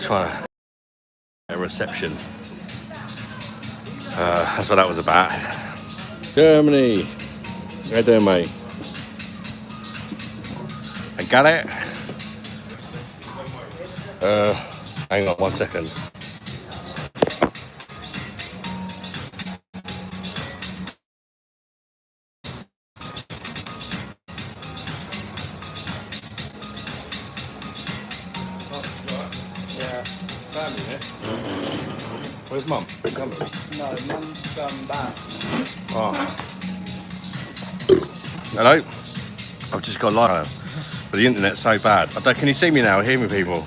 Trying to get a reception. That's what that was about. Germany. How you doing, mate? I got it. Hang on 1 second. Yeah, family, innit? Where's Mum? No, Mum's come back. Oh. Hello? I've just got live, but the internet's so bad. Can you see me now? Hear me, people?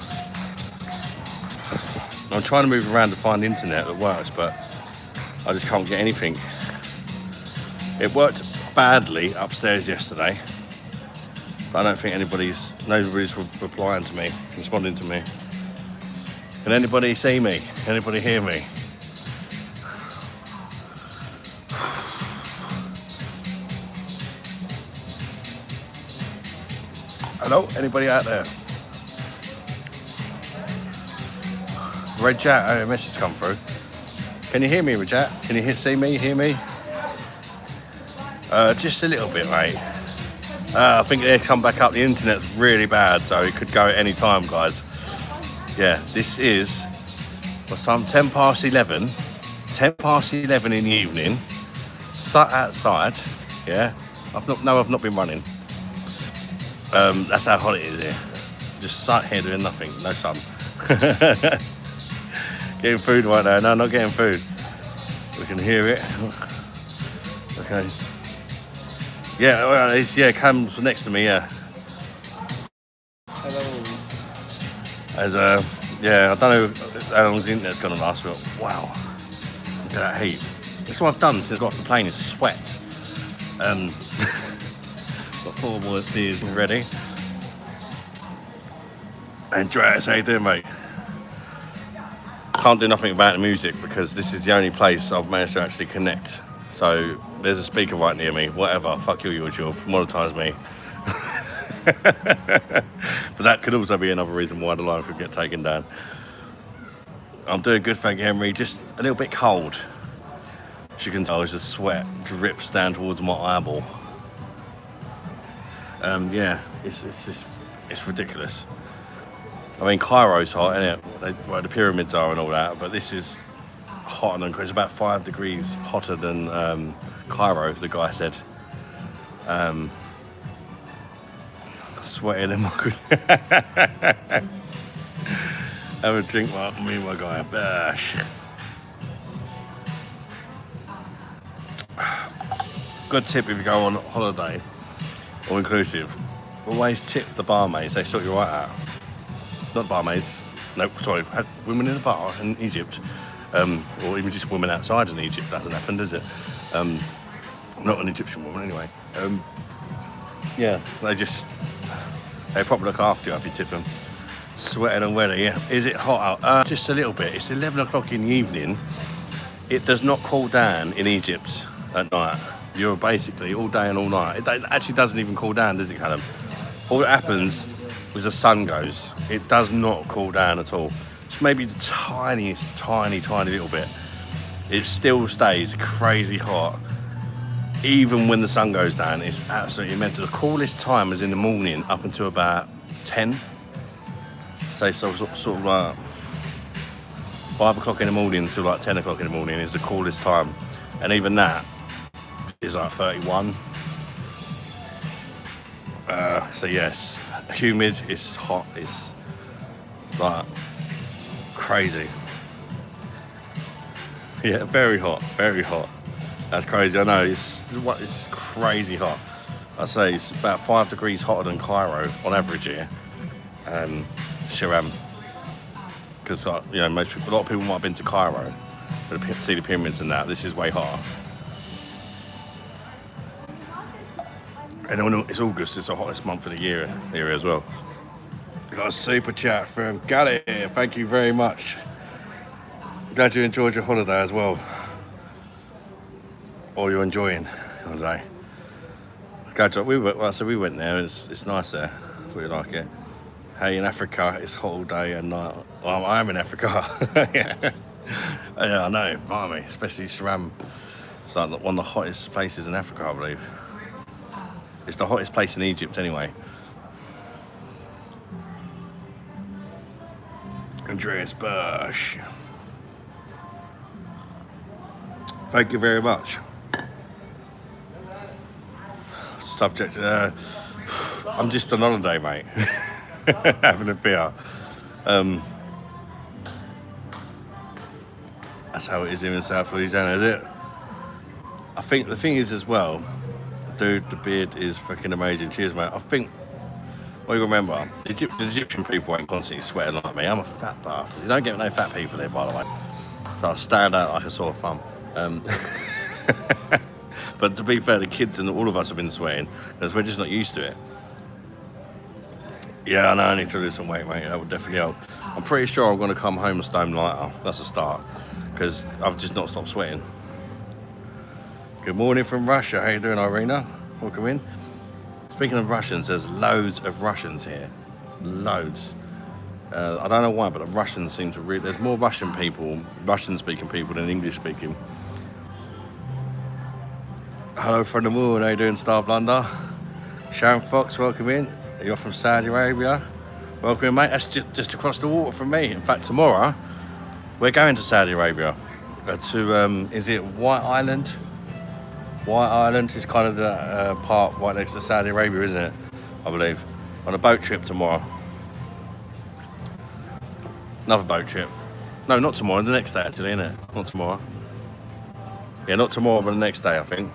I'm trying to move around to find the internet that works, but I just can't get anything. It worked badly upstairs yesterday, but I don't think nobody's replying to me, responding to me. Can anybody see me? Anybody hear me? Hello? Anybody out there? Red chat, a message come through. Can you hear me, Red chat? Can you see me, hear me? Just a little bit, mate. I think they come back up. The internet's really bad, so it could go at any time, guys. Yeah, this is what's time? 10 past 11. 10 past 11 in the evening. Sat outside. Yeah, I've not been running. That's how hot it is here. Just sat here doing nothing, no sun. Getting food right now. No, not getting food. We can hear it. Okay. Yeah, well, Cam's next to me. Yeah. Hello. Yeah, I don't know how long the internet's gonna last, but wow, look at that heat. That's what I've done since I got off the plane is sweat. Got 4 more beers ready. Andreas, how you doing, mate? Can't do nothing about the music because this is the only place I've managed to actually connect. So there's a speaker right near me. Whatever, fuck you, YouTube. Monetize me. But that could also be another reason why the line could get taken down. I'm doing good, thank you, Henry. Just a little bit cold. As you can tell, the sweat drips down towards my eyeball. Yeah, it's ridiculous. I mean, Cairo's hot, isn't it? Where the pyramids are and all that, but this is hotter than, it's about 5 degrees hotter than Cairo, the guy said. Sweating in my have a drink while me and my guy bash. Good tip if you go on holiday, all inclusive. Always tip the barmaids, they sort you right out. Not barmaids, no, sorry, women in the bar in Egypt, or even just women outside in Egypt, doesn't happen, does it? Not an Egyptian woman anyway. Yeah, they probably look after you if you tip them. Sweating and wetting, yeah. Is it hot out? Just a little bit. It's 11 o'clock in the evening. It does not cool down in Egypt at night. You're basically all day and all night. It actually doesn't even cool down, does it, Callum? All that happens is the sun goes. It does not cool down at all. It's maybe the tiny little bit. It still stays crazy hot. Even when the sun goes down, it's absolutely mental. The coolest time is in the morning up until about 10. Say sort of like 5 o'clock in the morning until like 10 o'clock in the morning is the coolest time. And even that is like 31. So yes, humid, it's hot, it's like crazy. Yeah, very hot, very hot. That's crazy, I know, it's crazy hot. I say it's about 5 degrees hotter than Cairo on average here. And Sharam, because a lot of people might have been to Cairo to see the pyramids and that. This is way hotter. And it's August, it's the hottest month of the year here as well. We got a super chat from Gally. Thank you very much. Glad you enjoyed your holiday as well. Or you're enjoying your holiday. Go to we went. Well, so we went there. It's nice there. Thought you'd like it. Hey, in Africa, it's hot all day and night. Well, I am in Africa. Yeah. Yeah, I know. Blimey, especially Sharam. It's like one of the hottest places in Africa, I believe. It's the hottest place in Egypt, anyway. Andreas Bush. Thank you very much. Subject. I'm just on holiday, mate. Having a beer. That's how it is here in South Louisiana, is it? I think the thing is as well, dude, the beard is fucking amazing. Cheers, mate. I think, well, you remember, the Egyptian people ain't constantly sweating like me. I'm a fat bastard. You don't get no fat people here, by the way. So I stand out like a sore thumb. But to be fair, the kids and all of us have been sweating because we're just not used to it. Yeah, I know, I need to lose some weight, mate. That would definitely help. I'm pretty sure I'm going to come home a stone lighter. That's a start, because I've just not stopped sweating. Good morning from Russia. How you doing, Irina? Welcome in. Speaking of Russians, there's loads of Russians here. Loads. I don't know why, but the Russians seem to really... There's more Russian people, Russian-speaking people than English-speaking. Hello from the moon. How you doing, Star Blunder? Sharon Fox, welcome in. You're from Saudi Arabia. Welcome, mate. That's just across the water from me. In fact, tomorrow, we're going to Saudi Arabia. To, is it White Island? White Island is kind of the part right next to Saudi Arabia, isn't it? I believe. On a boat trip tomorrow. Another boat trip. No, not tomorrow. The next day, actually, isn't it? Not tomorrow. Yeah, not tomorrow, but the next day, I think.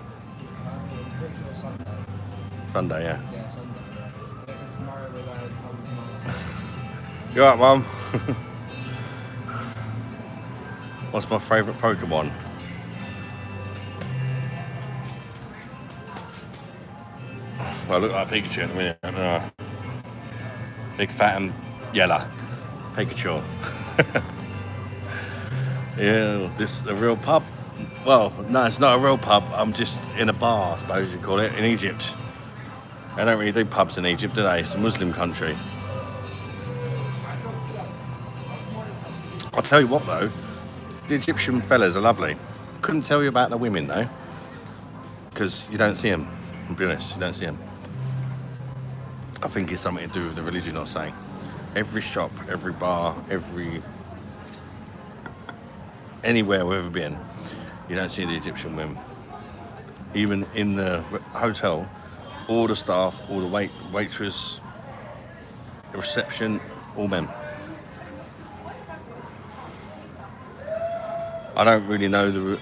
Sunday, yeah. You alright, Mum? What's my favourite Pokemon? Well, I look like Pikachu in a minute. I don't know. Big, fat and yellow. Pikachu. Yeah, this is a real pub. Well, no, it's not a real pub. I'm just in a bar, I suppose you'd call it, in Egypt. They don't really do pubs in Egypt, do they? It's a Muslim country. I'll tell you what though, the Egyptian fellas are lovely. Couldn't tell you about the women though, because you don't see them. I'll be honest, you don't see them. I think it's something to do with the religion or something. Every shop, every bar, anywhere we've ever been, you don't see the Egyptian women. Even in the hotel, all the staff, all the waitress, the reception, all men. I don't really know the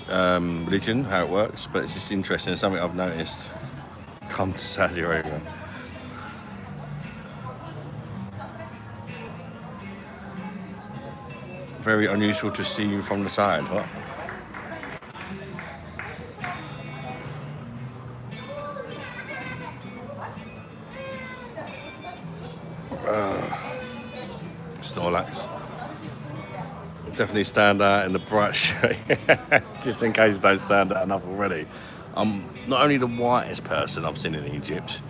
religion, how it works, but it's just interesting. It's something I've noticed. Come to Saudi Arabia. Very unusual to see you from the side. What? Snorlax. Definitely stand out in the bright shade. Just in case they don't stand out enough already. I'm not only the whitest person I've seen in Egypt,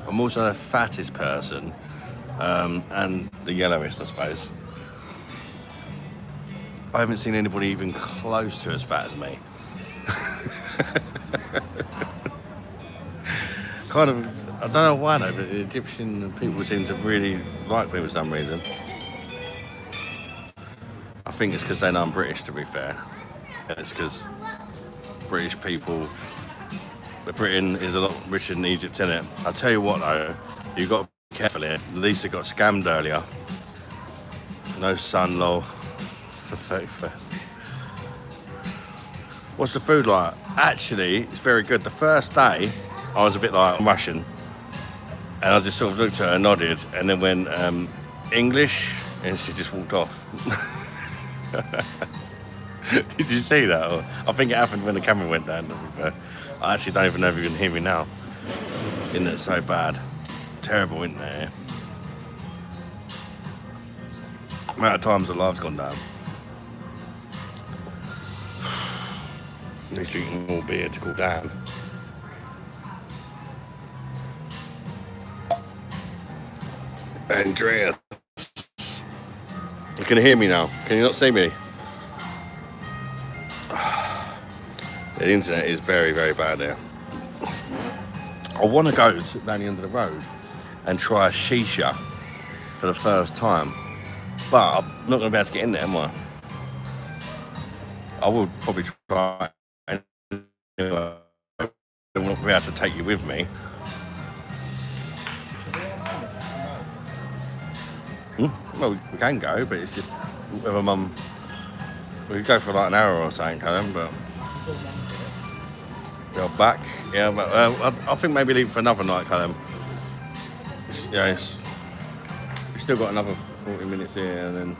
I'm also the fattest person, and the yellowest, I suppose. I haven't seen anybody even close to as fat as me. Kind of, I don't know why though, but the Egyptian people seem to really like me for some reason. I think it's because they know I'm British, to be fair. And it's because British people, Britain is a lot richer than Egypt, isn't it? I'll tell you what though, you've got to be careful here. Lisa got scammed earlier. No sun, lol. For 31st. What's the food like? Actually, it's very good. The first day, I was a bit like, I'm Russian. And I just sort of looked at her and nodded, and then went, English, and she just walked off. Did you see that? Or, I think it happened when the camera went down, to be fair. I actually don't even know if you can hear me now. Isn't it so bad? Terrible, isn't it? The amount of times the live's gone down. Need to eat more beer to cool down. Andreas. You can hear me now. Can you not see me? The internet is very, very bad here. I want to go down the end of the road and try a shisha for the first time. But I'm not going to be able to get in there, am I? I will probably try. I won't be able to take you with me. Well, we can go, but it's just whether Mum. We could go for like an hour or something, but we're back. Yeah, but I think maybe leave for another night, Callum. We've still got another 40 minutes here, and then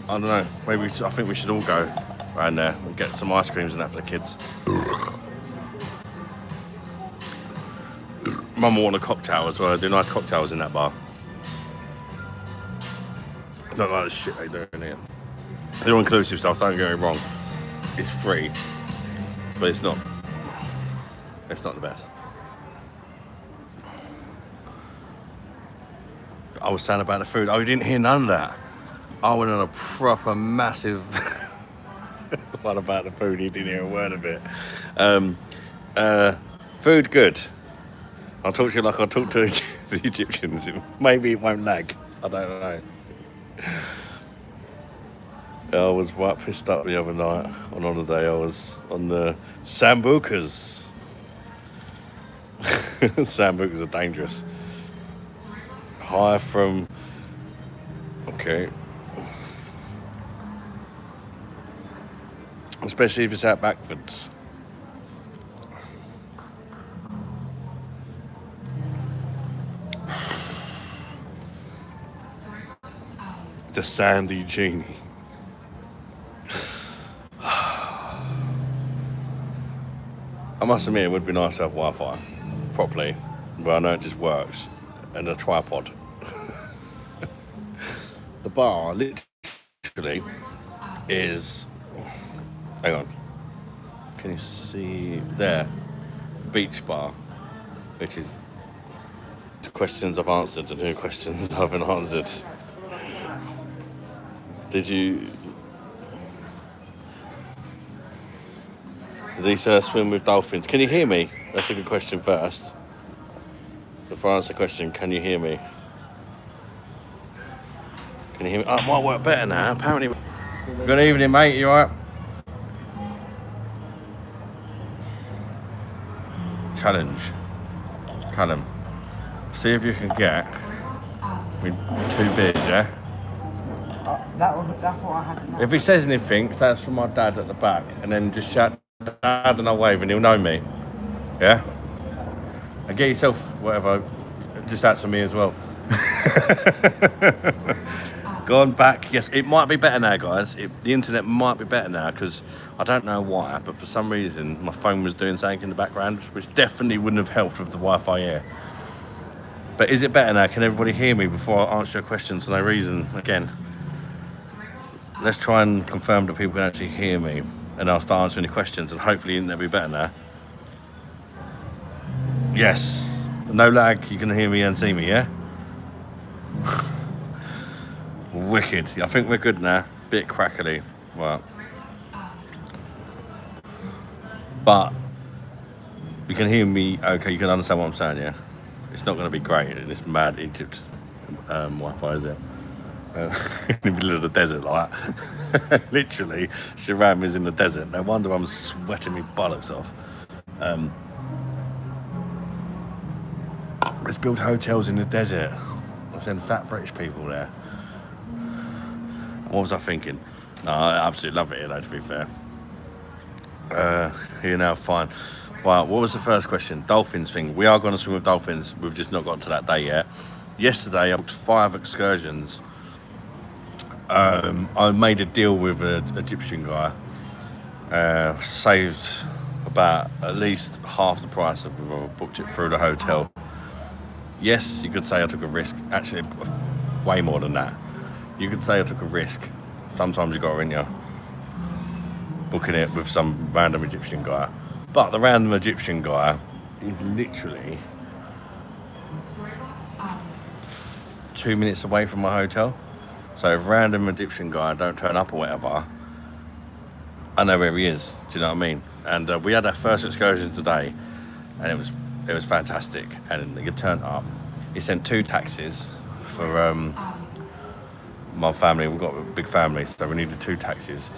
I don't know. Maybe I think we should all go around there and get some ice creams and that for the kids. Mum will want a cocktail as well. I do nice cocktails in that bar. Not like the shit they do in here. The all-inclusive stuff, don't get me wrong, it's free, but it's not the best. I was saying about the food. Oh, you didn't hear none of that. I went on a proper massive one about the food. You didn't hear a word of it. Food good. I'll talk to you like I talk to the Egyptians. Maybe it won't lag. I don't know. I was right pissed up the other night on holiday. I was on the sambucas. Sambucas are dangerous. High from... Okay. Especially if it's out backwards. The sandy genie. I must admit, it would be nice to have Wi-Fi properly, but I know it just works, and a tripod. The bar literally is. Hang on. Can you see there? The beach bar, which is the questions I've answered and new questions I haven't answered. Did these swim with dolphins? Can you hear me? That's a good question first. Before I answer the question, can you hear me? Can you hear me? Oh, it might work better now, apparently. Good evening, mate, you alright? Challenge. Callum. See if you can get with 2 beers, yeah? That's what I had to know. If he says anything, that's from my dad at the back, and then just shout Dad and I'll wave and he'll know me. Yeah? And get yourself whatever, just answer me as well. Gone back. Yes, it might be better now, guys. The internet might be better now because I don't know why, but for some reason my phone was doing something in the background, which definitely wouldn't have helped with the Wi-Fi here. But is it better now? Can everybody hear me before I answer your questions for no reason again? Let's try and confirm that people can actually hear me, and I'll start answering the questions, and hopefully it'll be better now. Yes, no lag, you can hear me and see me, yeah? Wicked. I think we're good now. Bit crackly. Right. But you can hear me okay, you can understand what I'm saying, yeah? It's not going to be great in this mad Egypt Wi-Fi, is it? In the middle of the desert like that. Literally, Sharam is in the desert. No wonder I'm sweating me bollocks off. Let's build hotels in the desert. I'll send fat British people there. What was I thinking? No, I absolutely love it here though, to be fair. Here now, fine. Right, what was the first question? Dolphins thing. We are going to swim with dolphins. We've just not got to that day yet. Yesterday, I booked 5 excursions. I made a deal with an Egyptian guy. Saved about at least half the price of if I booked it through the hotel. Yes, you could say I took a risk. Actually, way more than that. You could say I took a risk. Sometimes you got to, you booking it with some random Egyptian guy. But the random Egyptian guy is literally 2 minutes away from my hotel. So if a random Egyptian guy don't turn up or whatever, I know where he is. Do you know what I mean? And we had our first excursion today, and it was fantastic. And he turned up. He sent 2 taxis for my family. We've got a big family, so we needed 2 taxis.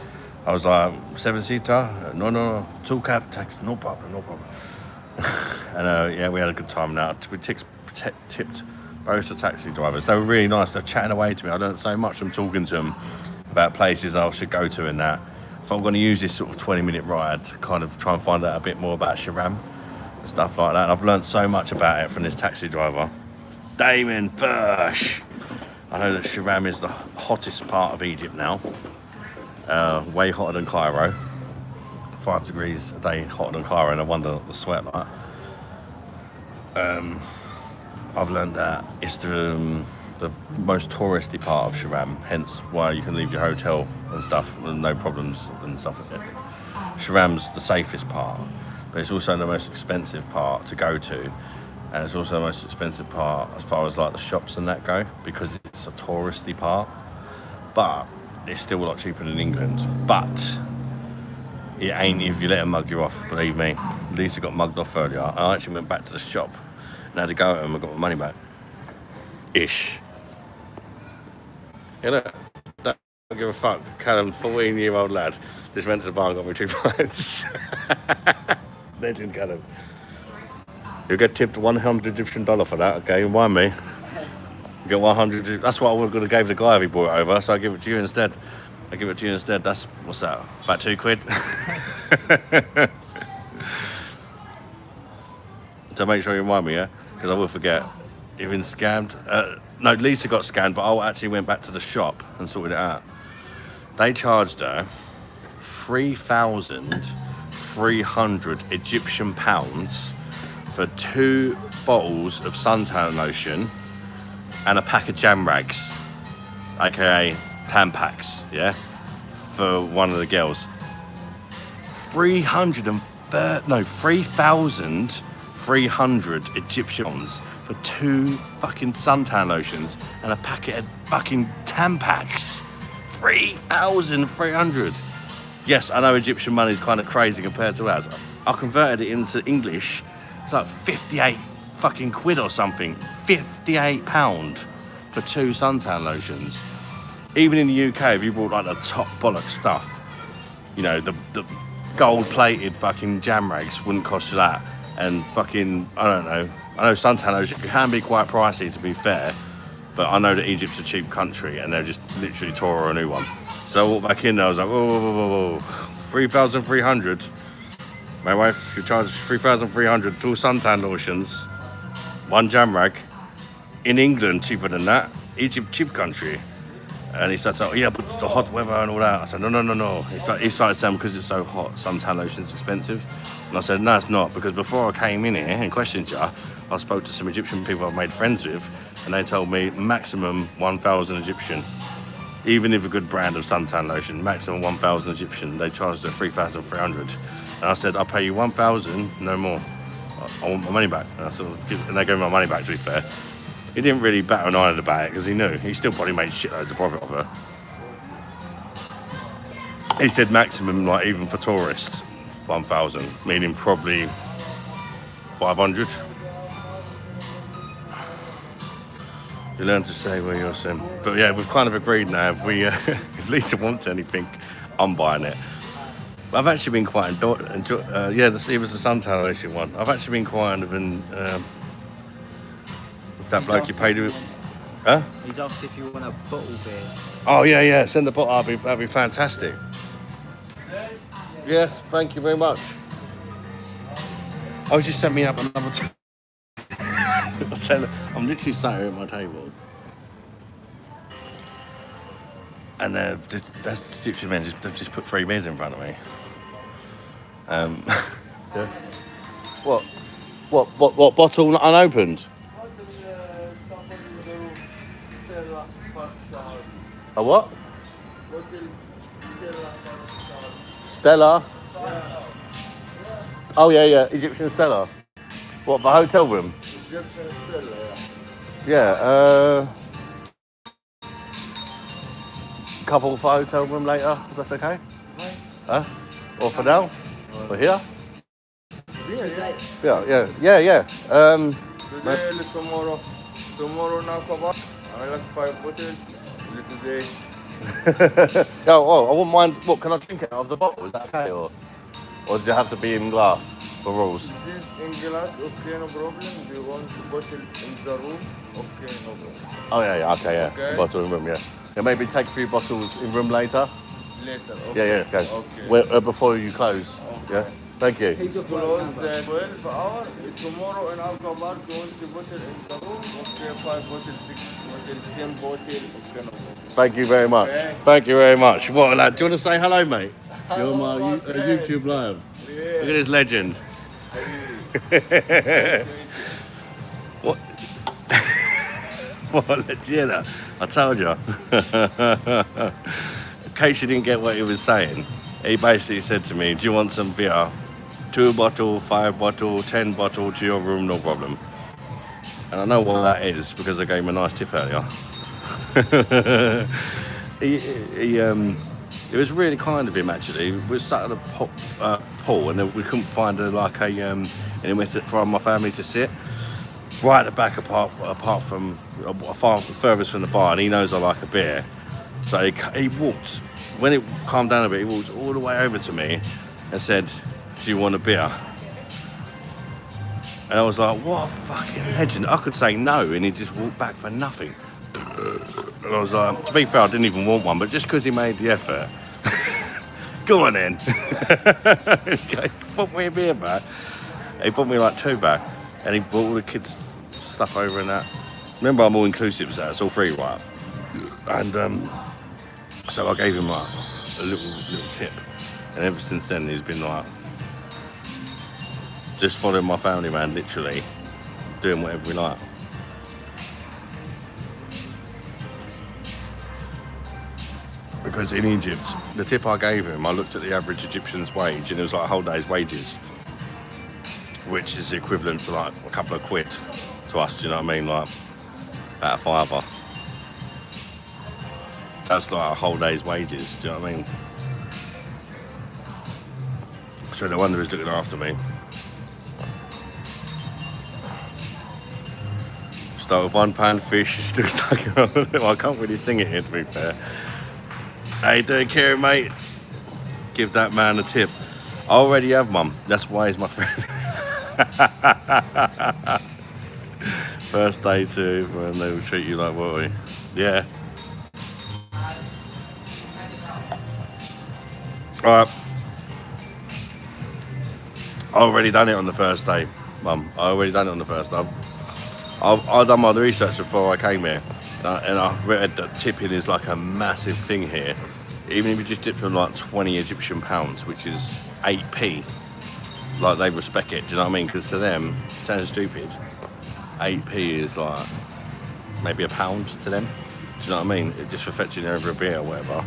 I was like, 7-seater? No, 2 cab taxi, no problem. And yeah, we had a good time now. We tipped both the taxi drivers. They were really nice. They're chatting away to me. I learned so much from talking to them about places I should go to and that. If I'm going to use this sort of 20-minute ride to kind of try and find out a bit more about Sharam and stuff like that. And I've learned so much about it from this taxi driver, Damon Bush. I know that Sharam is the hottest part of Egypt now. Way hotter than Cairo. 5 degrees a day hotter than Cairo, and I wonder the sweat like. I've learned that it's the most touristy part of Sharam, hence why you can leave your hotel and stuff with no problems and stuff like that. Sharam's the safest part, but it's also the most expensive part to go to, and it's also the most expensive part as far as like the shops and that go, because it's a touristy part. But it's still a lot cheaper than England. But it ain't if you let them mug you off, believe me. Lisa got mugged off earlier. I actually went back to the shop and had to go at them and got my money back. Ish. You know, don't give a fuck. Callum, 14-year-old lad, just went to the bar and got me 2 pints. Legend, Callum. You'll get tipped $100 Egyptian for that, okay? Remind me. You get 100. That's what I would have gave the guy if he brought it over, so I give it to you instead. That's, what's that? About £2. So make sure you remind me, yeah? Because I will forget. You've been scammed. No, Lisa got scammed, but I actually went back to the shop and sorted it out. They charged her 3,300 Egyptian pounds for 2 bottles of suntan lotion and a pack of jam rags, aka Tampax, yeah, for one of the girls. 3,300 Egyptian pounds for 2 fucking suntan lotions and a packet of fucking Tampax. 3,300. Yes, I know Egyptian money is kind of crazy compared to ours. I converted it into English. It's like 58 fucking quid or something. £58 for 2 suntan lotions. Even in the UK, if you bought like the top bollock stuff, you know, the gold-plated fucking jam rags wouldn't cost you that. And fucking, I don't know. I know suntan lotion can be quite pricey, to be fair, but I know that Egypt's a cheap country and they're just literally tore a new one. So I walked back in there, I was like, whoa. 3,300. My wife could charge 3,300, 2 suntan lotions, 1 jam rag. In England, cheaper than that. Egypt, cheap country. And he started saying, oh, yeah, but the hot weather and all that. I said, no. He started saying, because it's so hot, suntan lotion's expensive. And I said, no, it's not, because before I came in here and questioned you, I spoke to some Egyptian people I've made friends with, and they told me maximum 1,000 Egyptian. Even if a good brand of suntan lotion, maximum 1,000 Egyptian, they charged at 3,300. And I said, I'll pay you 1,000, no more. I want my money back. And they gave me my money back, to be fair. He didn't really bat an eye about it because he knew. He still probably made shitloads of profit off her. He said maximum, like even for tourists, 1,000, meaning probably 500. You learn to say where you're saying. But yeah, we've kind of agreed now. If Lisa wants anything, I'm buying it. I've actually been quite it was the suntan lotion one. I've actually been quite that bloke you paid with. Huh? He's asked if you want a bottle beer. Oh yeah, send the bottle. That'd be fantastic. Yes, thank you very much. Oh, just sent me up another I'm literally sat here at my table. And that's Egyptian men they've just put 3 beers in front of me. Yeah. What bottle unopened? A what? Stella? Oh yeah, Egyptian Stella. What, the hotel room? Egyptian Stella, yeah. couple for hotel room later. Is that okay? Why? Huh? Or for now? Or here? Yeah. Yeah. Today, tomorrow. Tomorrow now come back. I like 5 bottles. Today. I wouldn't mind. What, can I drink it out of the bottle? Is that okay? Or does it have to be in glass for rules? This in glass, okay, no problem. Do you want to bottle in the room? Okay, no problem. Oh yeah, okay, yeah. Okay. Bottle in room, yeah. Yeah, maybe take a few bottles in room later. Later, okay. Yeah, okay. Okay. Before you close. Okay. Yeah. Thank you. It's close 12 hours. Tomorrow in Alka Park, you want to bottle in the room? Okay, 5 bottles, 6 bottles, 10 bottles. Okay, no problem. Thank you very much. Okay. Thank you very much. What, lad? Do you want to say hello, mate? You're my YouTube live. Yeah. Look at this legend. What? What? Yeah, I told you. In case you didn't get what he was saying, he basically said to me, do you want some beer? 2 bottle, 5 bottle, 10 bottle to your room, no problem. And I know what that is because I gave him a nice tip earlier. It was really kind of him actually. We sat at a pool and then we couldn't find anywhere for my family to sit. Right at the back, apart from far furthest from the bar, and he knows I like a beer. So he walked, when it calmed down a bit, he walked all the way over to me and said, do you want a beer? And I was like, what a fucking legend. I could say no, and he just walked back for nothing. And I was like, to be fair, I didn't even want one, but just because he made the effort. Go on then. Okay, put me a beer back. He put me like 2 back, and he brought all the kids' stuff over and that. Remember, I'm all inclusive, so it's all free, right? And so I gave him like a little tip, and ever since then he's been like just following my family, man, literally doing whatever we like. Because in Egypt, the tip I gave him, I looked at the average Egyptian's wage, and it was like a whole day's wages, which is equivalent to like a couple of quid to us. Do you know what I mean? Like about a £5. That's like a whole day's wages. Do you know what I mean? So no wonder he's looking after me. Start with £1 fish, he's still stuck on it. Well, I can't really sing it here, to be fair. How you doing, Kieran, mate? Give that man a tip. I already have, mum. That's why he's my friend. First day too, when they will treat you like royalty. Yeah. Alright. I already done it on the first day, mum. I already done it on the first day. I've done my research before I came here, and I read that tipping is like a massive thing here. Even if you just tip them like 20 Egyptian pounds, which is 8p, like they respect it. Do you know what I mean? Because to them, it sounds stupid. 8p is like maybe £1 to them. Do you know what I mean? It just for fetching over a beer or whatever.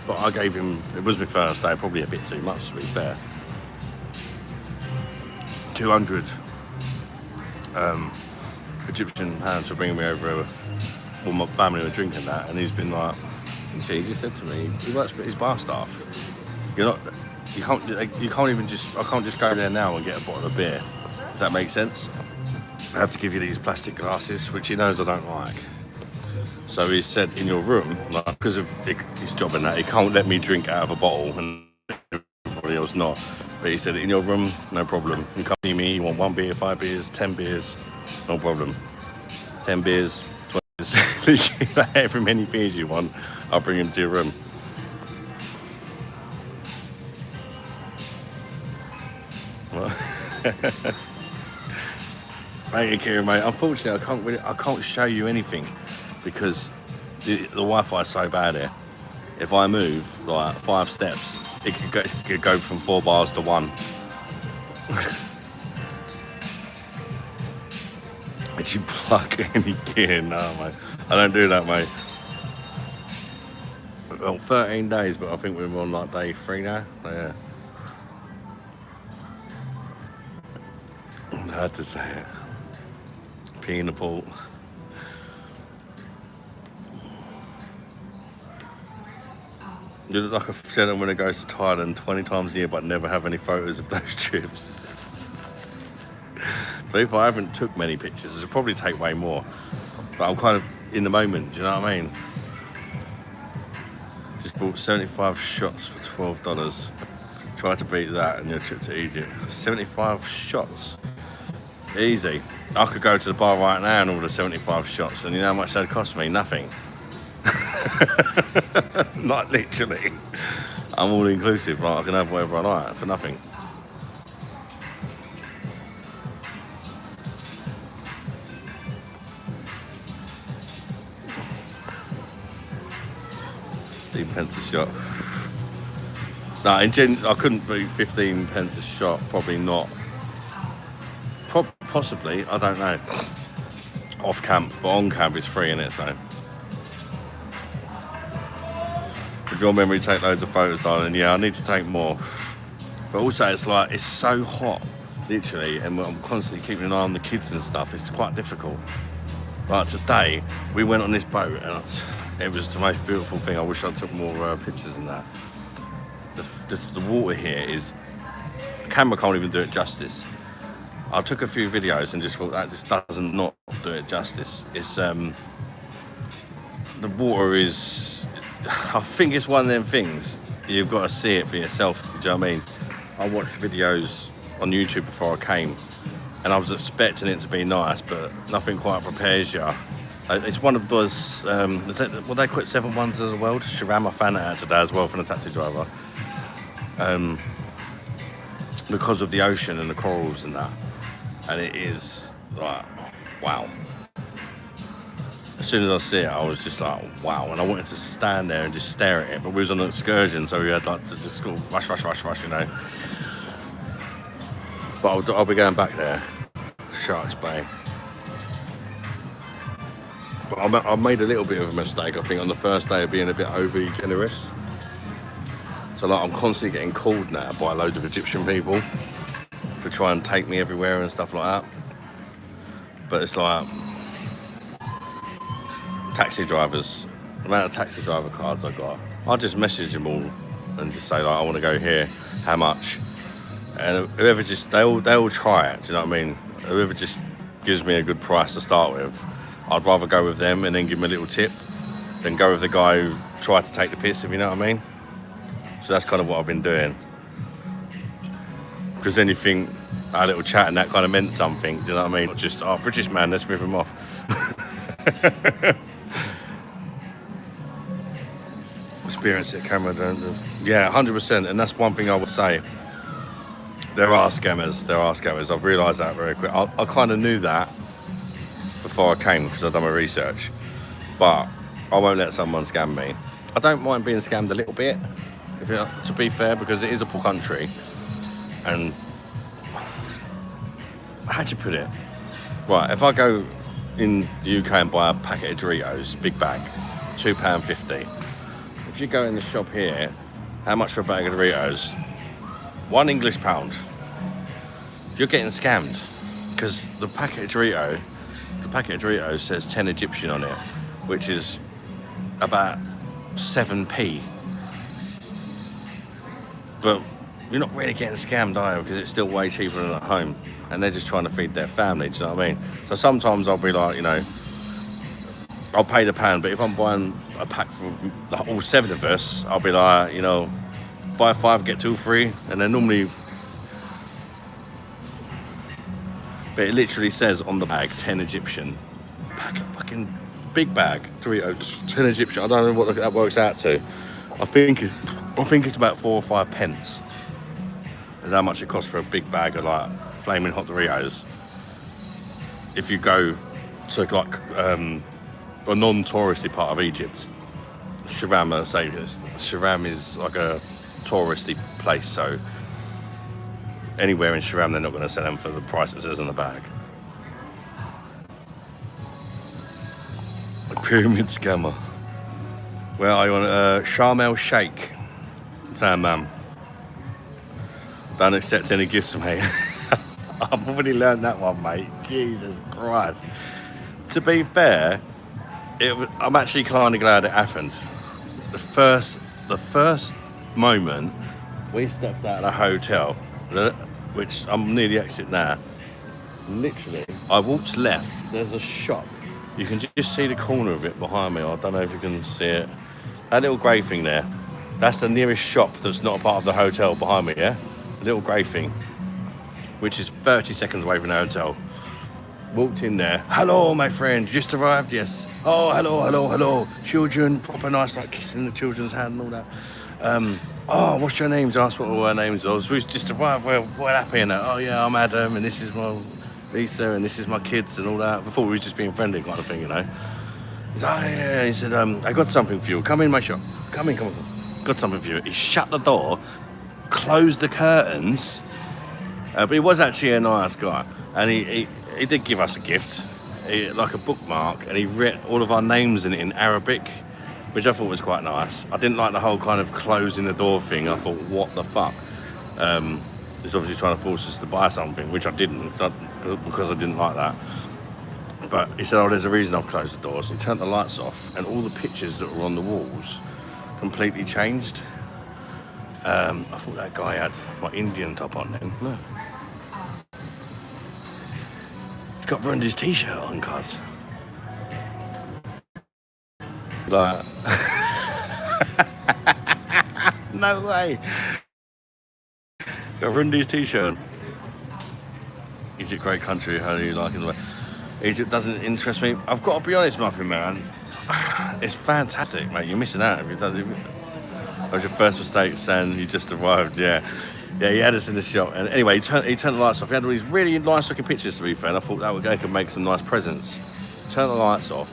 But I gave him, it was my first day, probably a bit too much to be fair. 200 Egyptian pounds for bringing me over. Well, my family were drinking that, and he's been like, he just said to me, he works for his bar staff. You can't even just, I can't just go there now and get a bottle of beer. Does that make sense? I have to give you these plastic glasses, which he knows I don't like. So he said, in your room, like, because of his job and that, he can't let me drink out of a bottle, and everybody else not. But he said, in your room, no problem. You come see me, you want 1 beer, 5 beers, 10 beers, no problem. 10 beers, 20 beers, literally however many beers you want, I'll bring them to your room. Thank you, Kieran, mate. Unfortunately, I can't show you anything because the Wi-Fi is so bad here. If I move like 5 steps, it could go from 4 bars to 1. Did you plug any gear? No, mate. I don't do that, mate. Well, 13 days, but I think we're on like day 3 now. Yeah. I had to say it. Pee in the pool. You look like a gentleman who goes to Thailand 20 times a year but never have any photos of those trips. So if I haven't took many pictures, I'll probably take way more. But I'm kind of in the moment, do you know what I mean? Just bought 75 shots for $12. Try to beat that in your trip to Egypt. 75 shots. Easy. I could go to the bar right now and order 75 shots, and you know how much that'd cost me? Nothing. Not literally. I'm all inclusive, right? I can have whatever I like for nothing. £15 a shot. No, in gen, I couldn't beat 15 pence a shot. Probably not. Possibly, I don't know. Off camp, but on camp it's free, innit? So. With your memory, take loads of photos, darling. Yeah, I need to take more. But also, it's like it's so hot, literally, and I'm constantly keeping an eye on the kids and stuff. It's quite difficult. But today we went on this boat, and it was the most beautiful thing. I wish I took more pictures than that. The water here is, the camera can't even do it justice. I took a few videos and just thought that just doesn't not do it justice. It's the water is, I think it's one of them things you've got to see it for yourself. Do you know what I mean? I watched videos on YouTube before I came, and I was expecting it to be nice, but nothing quite prepares you. It's one of those, well, they quit 7 wonders of the world. Sharam, I found that out today as well from the taxi driver. Because of the ocean and the corals and that. And it is like, wow. As soon as I see it, I was just like, wow. And I wanted to stand there and just stare at it. But we was on an excursion, so we had like to just go rush, you know. But I'll be going back there, Sharks Bay. But I made a little bit of a mistake, I think, on the first day of being a bit overly generous. So like, I'm constantly getting called now by a load of Egyptian people to try and take me everywhere and stuff like that. But it's like, taxi drivers, the amount of taxi driver cards I got, I'll just message them all and just say like, I want to go here, how much? And whoever just, they all try it, do you know what I mean? Whoever just gives me a good price to start with, I'd rather go with them and then give them a little tip than go with the guy who tried to take the piss, if you know what I mean? So that's kind of what I've been doing. Because then you think our little chat and that kind of meant something, do you know what I mean? Not just, oh, British man, let's rip him off. Experience it, camera, don't you? Yeah, 100%, and that's one thing I would say. There are scammers. I've realised that very quick. I kind of knew that before I came because I've done my research. But I won't let someone scam me. I don't mind being scammed a little bit, if you know, to be fair, because it is a poor country. And how'd you put it? Right, if I go in the UK and buy a packet of Doritos, big bag, £2.50. If you go in the shop here, how much for a bag of Doritos? £1 English pound. You're getting scammed because the packet of Doritos says 10 Egyptian on it, which is about 7p. But you're not really getting scammed, are you? Because it's still way cheaper than at home, and they're just trying to feed their family. Do you know what I mean? So sometimes I'll be like, you know, I'll pay the pound, but if I'm buying a pack for all 7 of us, I'll be like, you know, buy 5 get 2 free, and then normally, but it literally says on the bag 10 Egyptian. Pack a fucking big bag, Doritos, 10 Egyptian. I don't know what that works out to. I think it's about 4 or 5 pence. Is how much it costs for a big bag of like flaming hot Doritos. If you go to like a non-touristy part of Egypt, Sharam is like a touristy place, so anywhere in Sharam they're not going to sell them for the price it says on the bag. A pyramid scammer. Where are you on? Sharm el Sheikh. Sam, ma'am. Don't accept any gifts from me. I've already learned that one, mate. Jesus Christ. To be fair, I'm actually kind of glad it happened. The first the first moment we stepped out of the hotel, which I'm near the exit now, literally, I walked left, there's a shop. You can just see the corner of it behind me. I don't know if you can see it. That little grey thing there, that's the nearest shop that's not a part of the hotel behind me, yeah? The little grey thing, which is 30 seconds away from the hotel. Walked in there. Hello, my friend. You just arrived? Yes. Oh, hello. Children, proper nice, like kissing the children's hand and all that. Oh, what's your names? Asked what all our names was. We just arrived. We're happy and that. Oh yeah, I'm Adam, and this is my Lisa, and this is my kids and all that. Before we was just being friendly, kind of thing, you know. He's like, oh yeah. He said, I got something for you. Come in my shop. Come on. Got something for you. He shut the door, closed the curtains. But he was actually a nice guy, and he did give us a gift, like a bookmark, and he wrote all of our names in it in Arabic, which I thought was quite nice. I didn't like the whole kind of closing the door thing. I thought, what the fuck? He's obviously trying to force us to buy something, which I didn't, because I didn't like that. But he said, oh, there's a reason I've closed the doors. He turned the lights off, and all the pictures that were on the walls completely changed. I thought that guy had my Indian top on then. Look. He's got Brundy's t-shirt on, cuz. Like, no way. Got Brundy's t-shirt. Egypt, great country. How do you like it? Egypt doesn't interest me. I've got to be honest, Muffin Man. It's fantastic, mate. You're missing out if you don't. That was your first mistake, saying you just arrived. Yeah, he had us in the shop. And anyway, he turned the lights off. He had all these really nice looking pictures, to be fair. And I thought that would could make some nice presents. Turned the lights off,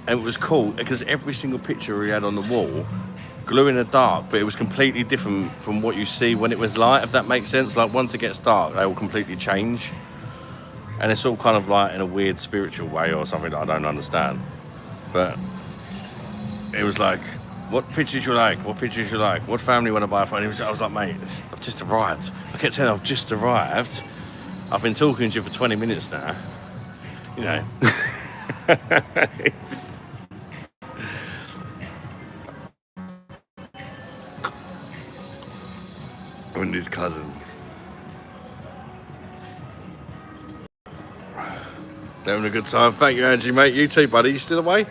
and it was cool because every single picture he had on the wall, glue in the dark, but it was completely different from what you see when it was light. If that makes sense. Like once it gets dark, they will completely change, and it's all kind of like in a weird spiritual way or something that I don't understand. But it was like, what pictures you like? What pictures you like? What family want to buy a phone? I was like, mate, I've just arrived. I kept saying I've just arrived. I've been talking to you for 20 minutes now. You know. And his cousin. They're having a good time. Thank you, Angie, mate. You too, buddy. You still away?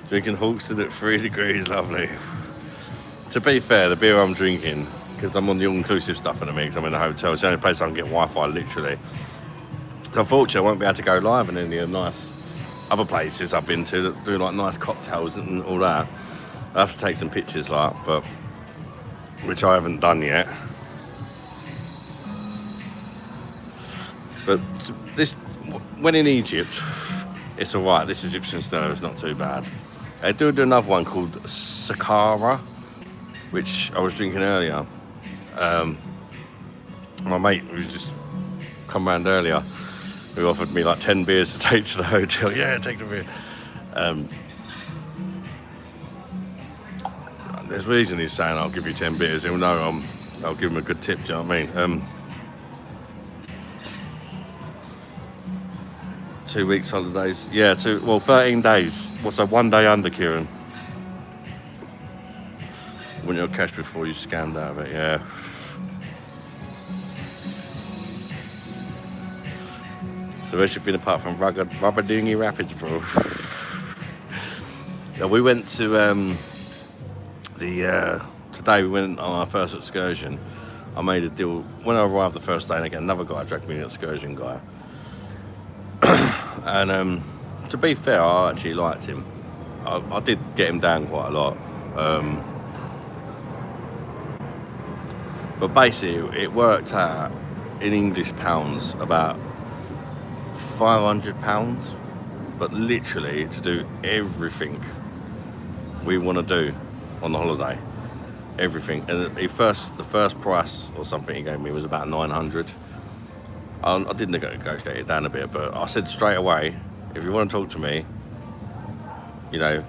Drinking Hawkston at 3 degrees, lovely. To be fair, the beer I'm drinking, because I'm on the all-inclusive stuff in the mix, I'm in a hotel, it's the only place I can get Wi-Fi, literally. So unfortunately, I won't be able to go live in any of the nice other places I've been to that do like nice cocktails and all that. I have to take some pictures, like, but which I haven't done yet. But this, when in Egypt, it's all right. This Egyptian style is not too bad. They do another one called Sakara, which I was drinking earlier. My mate, who's just come round earlier, who offered me like 10 beers to take to the hotel. Yeah, take the beer. There's a reason he's saying I'll give you 10 beers. He'll know I'll give him a good tip, do you know what I mean? 2 weeks holidays. Yeah, 13 days. What's that, 1 day under, Kieran? When you're cash before you scammed out of it, yeah. So where's you been apart from Rubber Dinghy Rapids, bro? Yeah, we went to today we went on our first excursion. I made a deal when I arrived the first day, and again another guy dragged me, an excursion guy. And to be fair, I actually liked him. I did get him down quite a lot. But basically, it worked out in English pounds about £500. But literally to do everything we want to do on the holiday, everything. And the first price or something he gave me was about 900. I did negotiate it down a bit, but I said straight away, if you want to talk to me, you know,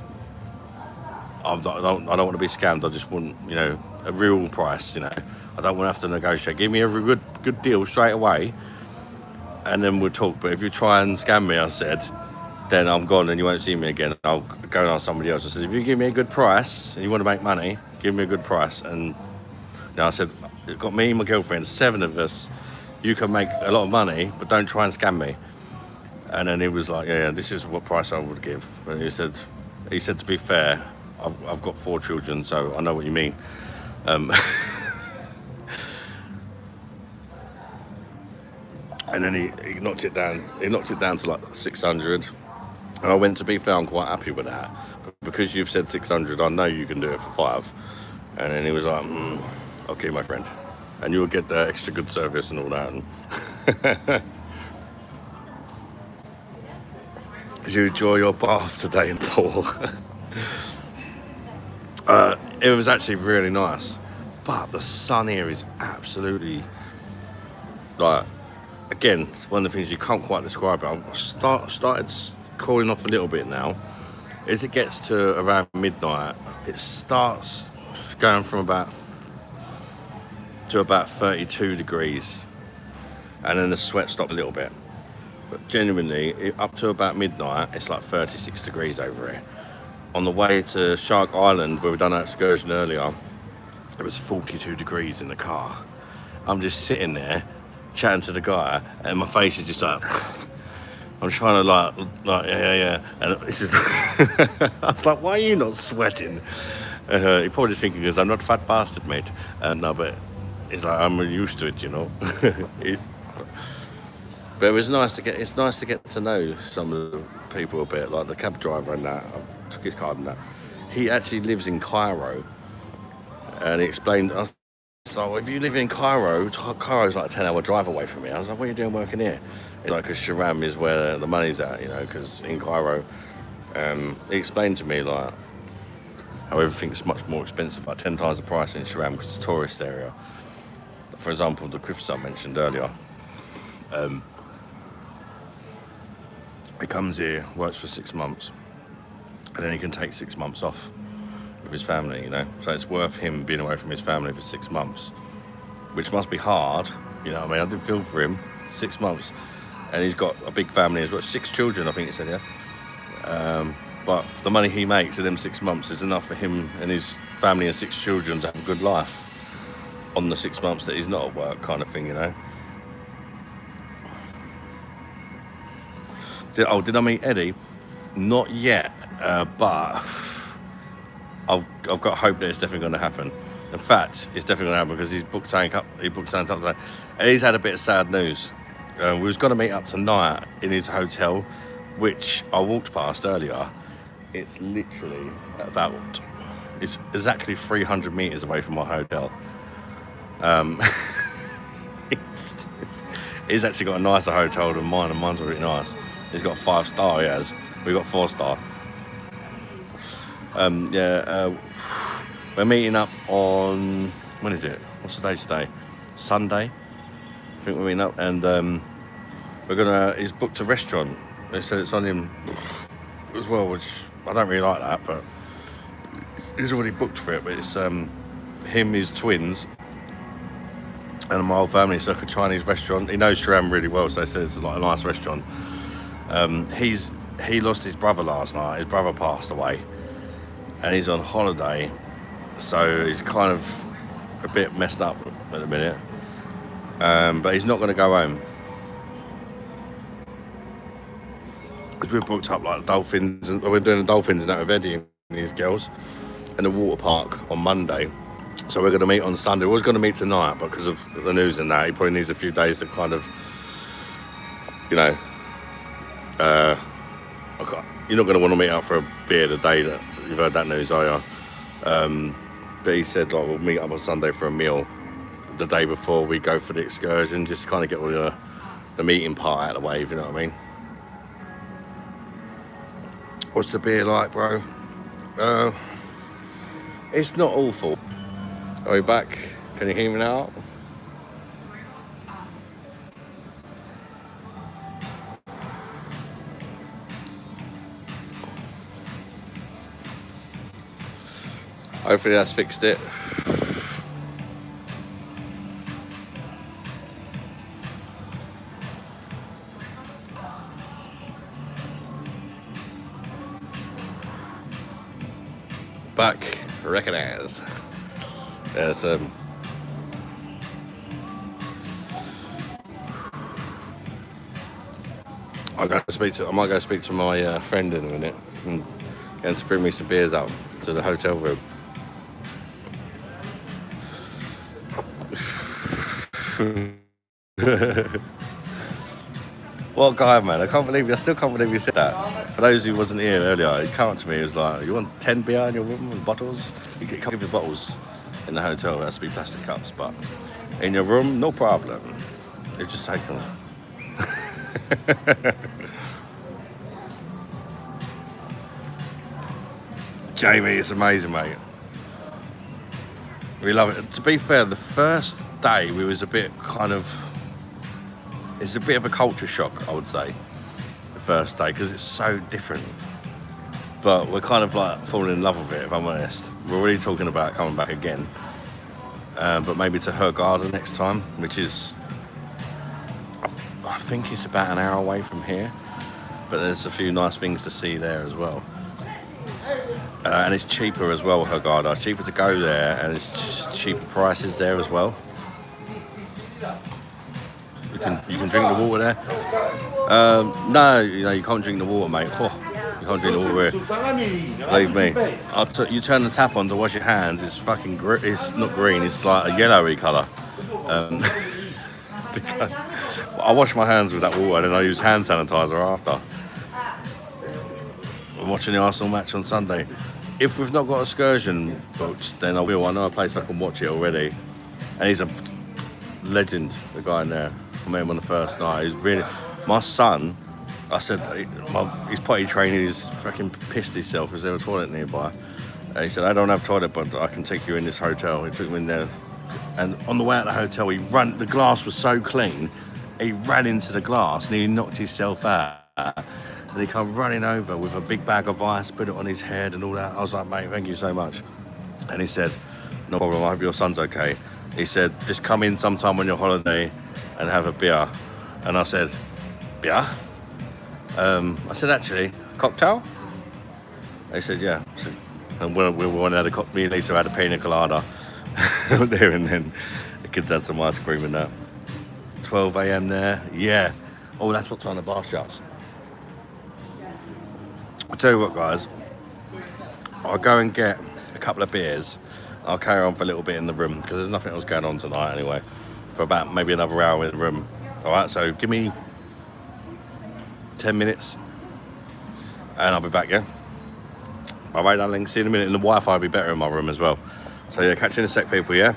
I don't want to be scammed. I just want, you know, a real price. You know, I don't want to have to negotiate. Give me a good deal straight away, and then we'll talk. But if you try and scam me, I said, then I'm gone and you won't see me again. I'll go and ask somebody else. I said, if you give me a good price and you want to make money, give me a good price. And I said, it got me and my girlfriend, 7 of us. You can make a lot of money, but don't try and scam me. And then he was like, yeah, this is what price I would give. And he said, to be fair, I've got 4 children, so I know what you mean. And then he knocked it down. He knocked it down to like 600. And I went, to be fair, I'm quite happy with that. But because you've said 600, I know you can do it for 5. And then he was like, okay, my friend. And you'll get the extra good service and all that. And did you enjoy your bath today in Paul? It was actually really nice. But the sun here is absolutely, like, again, it's one of the things you can't quite describe. I've started cooling off a little bit now. As it gets to around midnight, it starts going from about 32 degrees, and then the sweat stopped a little bit. But genuinely, up to about midnight, it's like 36 degrees over here. On the way to Shark Island, where we done our excursion earlier, it was 42 degrees in the car. I'm just sitting there chatting to the guy, and my face is just like, I'm trying to like yeah, and it's just I was like, why are you not sweating? You're probably thinking, because I'm not fat bastard, mate. No, but it's like, I'm used to it, you know. But it was nice to get. It's nice to get to know some of the people a bit, like the cab driver and that. I took his card and that. He actually lives in Cairo, and he explained. I was like, well, if you live in Cairo, Cairo's like a 10-hour drive away from me. I was like, what are you doing working here? He's like, because Sharam is where the money's at, you know, because in Cairo. He explained to me like how everything's much more expensive, like 10 times the price in Sharam, because it's a tourist area. For example, the cliffs I mentioned earlier. He comes here, works for 6 months, and then he can take 6 months off with his family, you know. So it's worth him being away from his family for 6 months, which must be hard, you know what I mean? I did feel for him, 6 months. And he's got a big family as well, 6 children, I think he said, yeah. But the money he makes in them 6 months is enough for him and his family and 6 children to have a good life on the 6 months that he's not at work, kind of thing, you know. Did I meet Eddie? Not yet, but I've got hope that it's definitely going to happen. In fact, it's definitely going to happen because he's booked tank up. He booked tank up today. And he's had a bit of sad news. We was going to meet up tonight in his hotel, which I walked past earlier. It's literally about, it's exactly 300 meters away from my hotel. He's actually got a nicer hotel than mine, and mine's really nice. He's got a 5-star, he has. We got 4-star. We're meeting up on, when is it? What's the day today? Sunday. I think we're meeting up, and he's booked a restaurant. They said it's on him as well, which I don't really like that, but he's already booked for it. But it's him, his twins, and my whole family. It's like a Chinese restaurant. He knows Sharam really well, so he says it's like a nice restaurant. He lost his brother last night. His brother passed away, and he's on holiday, so he's kind of a bit messed up at the minute. But he's not going to go home. Because we're booked up like dolphins, and we're doing the dolphins and that with Eddie and his girls, and the water park on Monday. So we're going to meet on Sunday. We was going to meet tonight, but because of the news and that, he probably needs a few days to kind of, you know, you're not going to want to meet up for a beer the day that you've heard that news, are you? But he said, like, we'll meet up on Sunday for a meal the day before we go for the excursion, just to kind of get all the meeting part out of the way, if you know what I mean. What's the beer like, bro? It's not awful. Are we back? Can you hear me now? Hopefully that's fixed it. back, recognize. There's I might go speak to my friend in a minute and get him to bring me some beers up to the hotel room. What guy, man? I still can't believe you said that. For those who wasn't here earlier, he came up to me, he was like, you want 10 beer in your room and bottles? You can't give you bottles in the hotel, it has to be plastic cups, but in your room, no problem. It's just taken. Jamie, it's amazing, mate. We love it. To be fair, the first day we was a bit it's a bit of a culture shock, I would say, the first day, because it's so different. But we're kind of like falling in love with it, if I'm honest. We're already talking about coming back again. But maybe to her garden next time, which is, I think it's about an hour away from here. But there's a few nice things to see there as well. And it's cheaper as well, her garden. It's cheaper to go there, and it's just cheaper prices there as well. You can drink the water there. No, you can't drink the water, mate. Oh, you can't drink the water here. Believe me. You turn the tap on to wash your hands. It's fucking it's not green. It's like a yellowy colour. I wash my hands with that water, and then I use hand sanitizer after. I'm watching the Arsenal match on Sunday. If we've not got Excursion booked, then I will. I know a place I can watch it already. And he's a legend, the guy in there. I met him on the first night. He's really... My son, I said, he's potty training, he's fucking pissed himself. Is there a toilet nearby? And he said, I don't have a toilet, but I can take you in this hotel. He took me in there. And on the way out of the hotel, the glass was so clean, he ran into the glass and he knocked himself out. And he come running over with a big bag of ice, put it on his head and all that. I was like, mate, thank you so much. And he said, no problem, I hope your son's okay. He said, just come in sometime on your holiday and have a beer. And I said, beer? I said, actually, cocktail? And he said, yeah. I said, and me and Lisa had a pina colada there, and then the kids had some ice cream and that. 12 a.m. there, yeah. Oh, that's what time the bar shuts. I'll tell you what, guys, I'll go and get a couple of beers. I'll carry on for a little bit in the room because there's nothing else going on tonight anyway, for about maybe another hour in the room. All right, so give me 10 minutes and I'll be back, yeah? Bye-bye, darling. See you in a minute, and the Wi-Fi will be better in my room as well. So yeah, catch you in a sec, people, yeah?